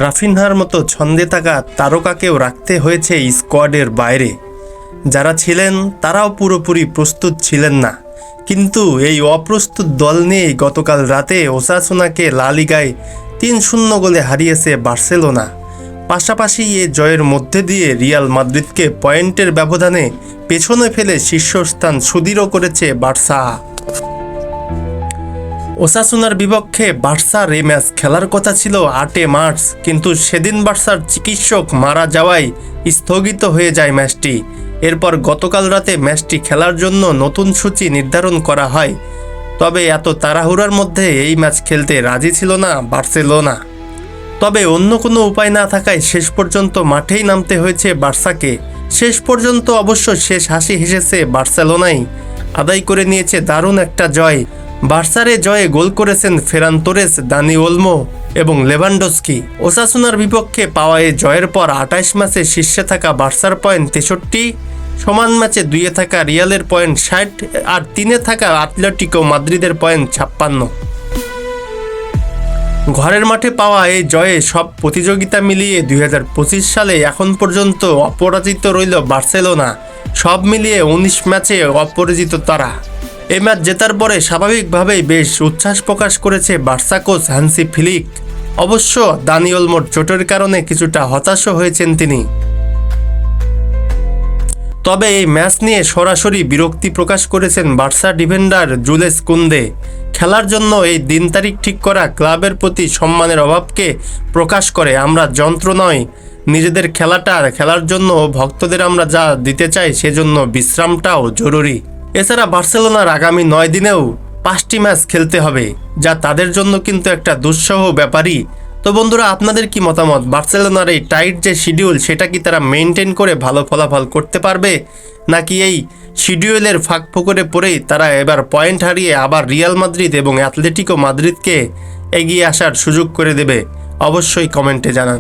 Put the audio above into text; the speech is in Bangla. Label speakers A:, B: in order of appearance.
A: রাফিনহার মতো ছন্দে থাকা তারকাকেও রাখতে হয়েছে স্কোয়াডের বাইরে। যারা ছিলেন তারাও পুরোপুরি প্রস্তুত ছিলেন না, কিন্তু এই অপ্রস্তুত দল নিয়েই গতকাল রাতে ওসাসুনাকে লা লিগায় ৩-০ গোলে হারিয়েছে বার্সেলোনা। পাশাপাশি এ জয়ের মধ্যে দিয়ে রিয়াল মাদ্রিদকে পয়েন্টের ব্যবধানে পেছনে ফেলে শীর্ষস্থান সুদৃঢ় করেছে বার্সা। ওসাসুনার বিপক্ষে বার্সার এই ম্যাচ খেলার কথা ছিল ৮ মার্চ, কিন্তু সেদিন বার্সার চিকিৎসক মারা যাওয়ায় স্থগিত হয়ে যায় ম্যাচটি। এরপর গতকাল রাতে ম্যাচটি খেলার জন্য নতুন সূচি নির্ধারণ করা হয়। তবে এত তাড়াহুড়ার মধ্যে এই ম্যাচ খেলতে রাজি ছিল না বার্সেলোনা। তবে অন্য কোনো উপায় না থাকায় শেষ পর্যন্ত মাঠেই নামতে হয়েছে বার্সাকে। শেষ পর্যন্ত অবশ্য শেষ হাসি হেসেছে বার্সেলোনাই, আদায় করে নিয়েছে দারুণ একটা জয়। বার্সারে জয়ে গোল করেছেন ফেরান তোরেস, দানি ওলমো এবং লেভানডস্কি। ওসাসুনার বিপক্ষে পাওয়া এই জয়ের পর ২৮ ম্যাচে শীর্ষে থাকা বার্সার পয়েন্ট ৬৩, সমান ম্যাচে ২-এ থাকা রিয়ালের পয়েন্ট ৬০ আর ৩-এ থাকা আতলেটিকো মাদ্রিদের পয়েন্ট ৫৬। ঘরের মাঠে পাওয়া এই জয়ে সব প্রতিযোগিতা মিলিয়ে ২০২৫ সালে এখন পর্যন্ত অপরাজিত রইল বার্সেলোনা। সব মিলিয়ে ১৯ ম্যাচে অপরাজিত তারা। এই ম্যাচ জেতার পরে স্বাভাবিকভাবেই বেশ উচ্ছ্বাস প্রকাশ করেছে বার্সা কোচ হান্সি ফ্লিক। অবশ্য দানি ওলমোর চোটের কারণে কিছুটা হতাশও হয়েছেন তিনি। তবে এই ম্যাচ নিয়ে সরাসরি বিরক্তি প্রকাশ করেছেন বার্সা ডিফেন্ডার জুলেস কুন্দে। খেলার জন্য এই দিন তারিখ ঠিক করা ক্লাবের প্রতি সম্মানের অভাবকে প্রকাশ করে। আমরা যন্ত্র নয়, নিজেদের খেলাটা খেলার জন্য ভক্তদের আমরা যা দিতে চাই সেজন্য বিশ্রামটাও জরুরি। এছাড়া বার্সেলোনার আগামী ৯ দিনেও ৫টি ম্যাচ খেলতে হবে, যা তাদের জন্য কিন্তু একটা দুঃসহ ব্যাপারই। তো বন্ধুরা, আপনাদের কি মতামত? বার্সেলোনার এই টাইট যে শিডিউল, সেটা কি তারা মেনটেন করে ভালো ফলাফল করতে পারবে, নাকি এই শিডিউলের ফাঁক ফোকরে পড়েই তারা এবার পয়েন্ট হারিয়ে আবার রিয়াল মাদ্রিদ এবং অ্যাথলেটিকো মাদ্রিদকে এগিয়ে আসার সুযোগ করে দেবে? অবশ্যই কমেন্টে জানান।